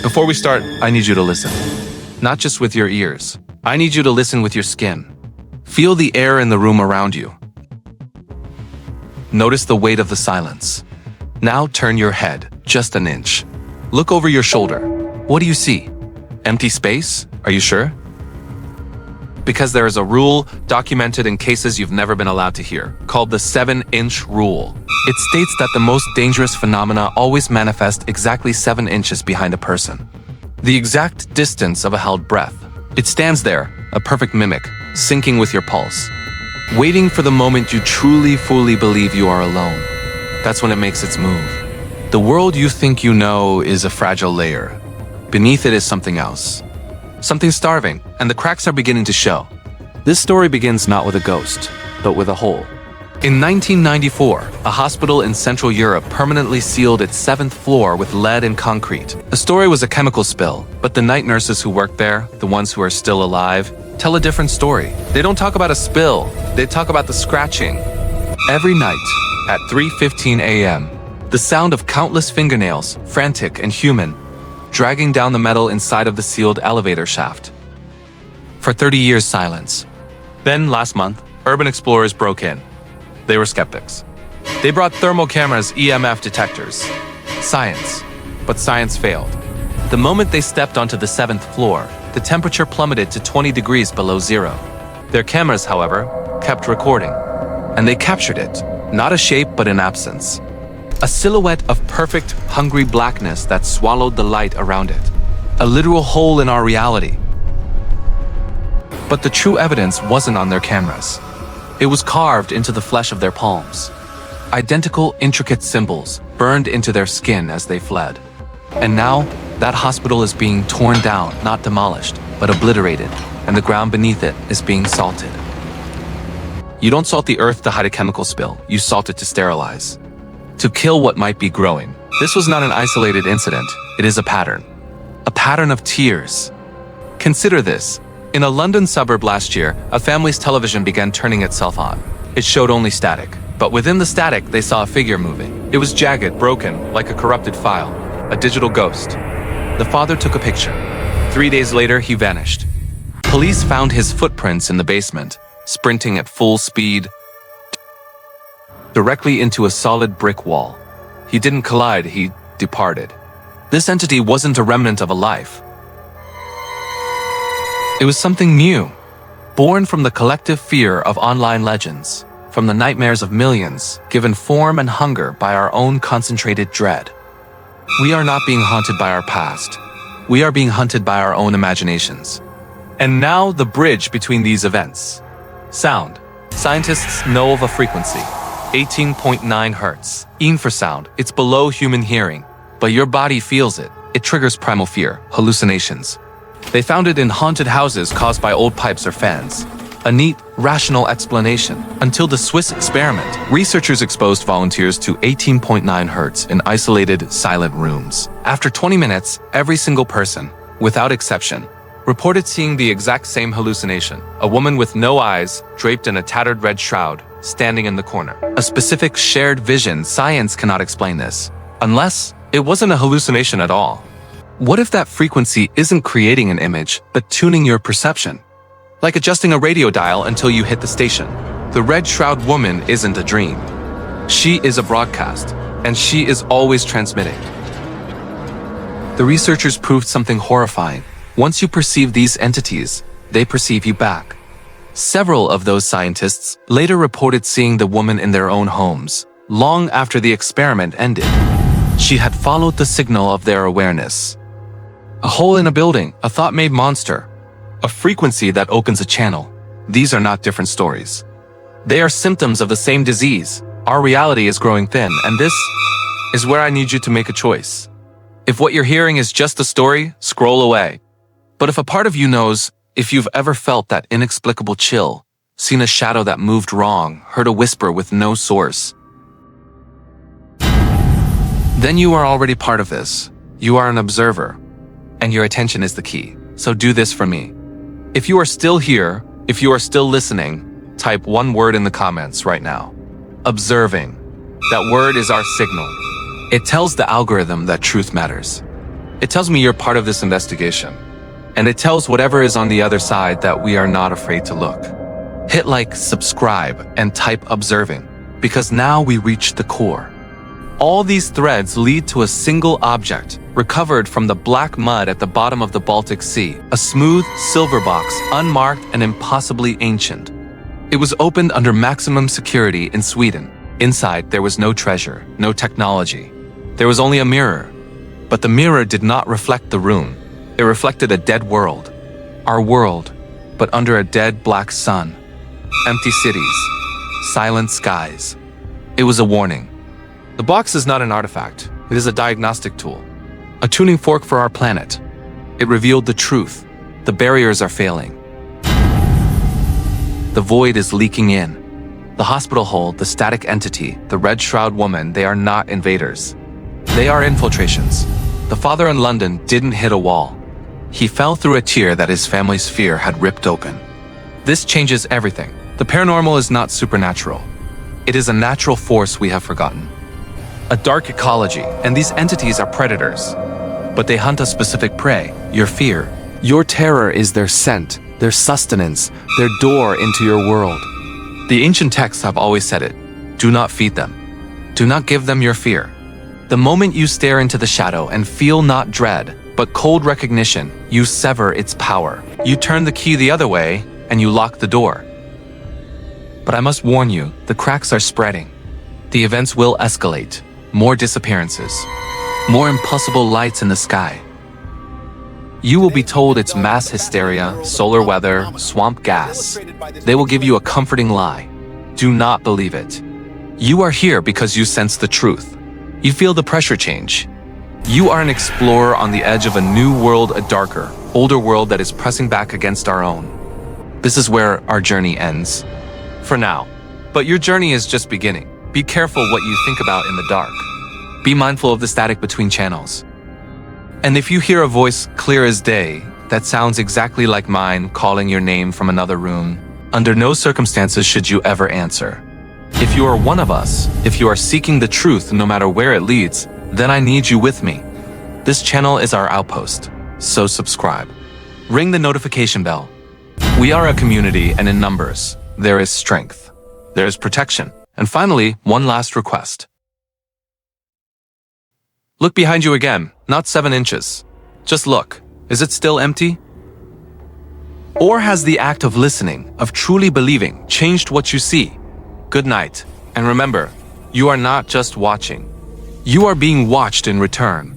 Before we start, I need you to listen. Not just with your ears. I need you to listen with your skin. Feel the air in the room around you. Notice the weight of the silence. Now turn your head just an inch. Look over your shoulder. What do you see? Empty space? Are you sure? Because there is a rule documented in cases you've never been allowed to hear, called the 7-inch rule. It states that the most dangerous phenomena always manifest exactly 7 inches behind a person. The exact distance of a held breath. It stands there, a perfect mimic, syncing with your pulse. Waiting for the moment you truly, fully believe you are alone. That's when it makes its move. The world you think you know is a fragile layer. Beneath it is something else. Something starving, and the cracks are beginning to show. This story begins not with a ghost, but with a hole. In 1994, a hospital in Central Europe permanently sealed its 7th floor with lead and concrete. The story was a chemical spill, but the night nurses who worked there, the ones who are still alive, tell a different story. They don't talk about a spill, they talk about the scratching. Every night, at 3:15 a.m., the sound of countless fingernails, frantic and human, dragging down the metal inside of the sealed elevator shaft. For 30 years, silence. Then, last month, urban explorers broke in. They were skeptics. They brought thermal cameras, EMF detectors. Science. But science failed. The moment they stepped onto the 7th floor, the temperature plummeted to 20 degrees below zero. Their cameras, however, kept recording. And they captured it. Not a shape, but an absence. A silhouette of perfect, hungry blackness that swallowed the light around it. A literal hole in our reality. But the true evidence wasn't on their cameras. It was carved into the flesh of their palms. Identical, intricate symbols burned into their skin as they fled. And now, that hospital is being torn down, not demolished, but obliterated, and the ground beneath it is being salted. You don't salt the earth to hide a chemical spill, you salt it to sterilize. To kill what might be growing. This was not an isolated incident, it is a pattern. A pattern of tears. Consider this. In a London suburb last year, a family's television began turning itself on. It showed only static, but within the static, they saw a figure moving. It was jagged, broken, like a corrupted file, a digital ghost. The father took a picture. 3 days later, he vanished. Police found his footprints in the basement, sprinting at full speed, directly into a solid brick wall. He didn't collide, he departed. This entity wasn't a remnant of a life. It was something new, born from the collective fear of online legends, from the nightmares of millions, given form and hunger by our own concentrated dread. We are not being haunted by our past. We are being hunted by our own imaginations. And now the bridge between these events. Sound. Scientists know of a frequency, 18.9 hertz. Infrasound. It's below human hearing, but your body feels it. It triggers primal fear, hallucinations. They found it in haunted houses caused by old pipes or fans. A neat, rational explanation. Until the Swiss experiment, researchers exposed volunteers to 18.9 hertz in isolated, silent rooms. After 20 minutes, every single person, without exception, reported seeing the exact same hallucination. A woman with no eyes, draped in a tattered red shroud, standing in the corner. A specific shared vision. Science cannot explain this, unless it wasn't a hallucination at all. What if that frequency isn't creating an image, but tuning your perception? Like adjusting a radio dial until you hit the station. The red shroud woman isn't a dream. She is a broadcast, and she is always transmitting. The researchers proved something horrifying. Once you perceive these entities, they perceive you back. Several of those scientists later reported seeing the woman in their own homes, long after the experiment ended. She had followed the signal of their awareness. A hole in a building, a thought-made monster, a frequency that opens a channel. These are not different stories. They are symptoms of the same disease. Our reality is growing thin, and this is where I need you to make a choice. If what you're hearing is just a story, scroll away. But if a part of you knows, if you've ever felt that inexplicable chill, seen a shadow that moved wrong, heard a whisper with no source, then you are already part of this. You are an observer. And your attention is the key. So do this for me. If you are still here, if you are still listening, type one word in the comments right now. Observing. That word is our signal. It tells the algorithm that truth matters. It tells me you're part of this investigation. And it tells whatever is on the other side that we are not afraid to look. Hit like, subscribe, and type observing, because now we reach the core. All these threads lead to a single object, recovered from the black mud at the bottom of the Baltic Sea, a smooth silver box, unmarked and impossibly ancient. It was opened under maximum security in Sweden. Inside, there was no treasure, no technology. There was only a mirror. But the mirror did not reflect the room. It reflected a dead world. Our world, but under a dead black sun. Empty cities, silent skies. It was a warning. The box is not an artifact. It is a diagnostic tool. A tuning fork for our planet. It revealed the truth. The barriers are failing. The void is leaking in. The hospital hold, the static entity, the red shroud woman, they are not invaders. They are infiltrations. The father in London didn't hit a wall. He fell through a tear that his family's fear had ripped open. This changes everything. The paranormal is not supernatural. It is a natural force we have forgotten. A dark ecology, and these entities are predators. But they hunt a specific prey, your fear. Your terror is their scent, their sustenance, their door into your world. The ancient texts have always said it. Do not feed them. Do not give them your fear. The moment you stare into the shadow and feel not dread, but cold recognition, you sever its power. You turn the key the other way, and you lock the door. But I must warn you, the cracks are spreading. The events will escalate. More disappearances. More impossible lights in the sky. You will be told it's mass hysteria, solar weather, swamp gas. They will give you a comforting lie. Do not believe it. You are here because you sense the truth. You feel the pressure change. You are an explorer on the edge of a new world, a darker, older world that is pressing back against our own. This is where our journey ends. For now. But your journey is just beginning. Be careful what you think about in the dark. Be mindful of the static between channels. And if you hear a voice clear as day that sounds exactly like mine calling your name from another room, under no circumstances should you ever answer. If you are one of us, if you are seeking the truth no matter where it leads, then I need you with me. This channel is our outpost, so subscribe. Ring the notification bell. We are a community, and in numbers, there is strength. There is protection. And finally, one last request. Look behind you again, not 7 inches. Just look. Is it still empty? Or has the act of listening, of truly believing, changed what you see? Good night. And remember, you are not just watching. You are being watched in return.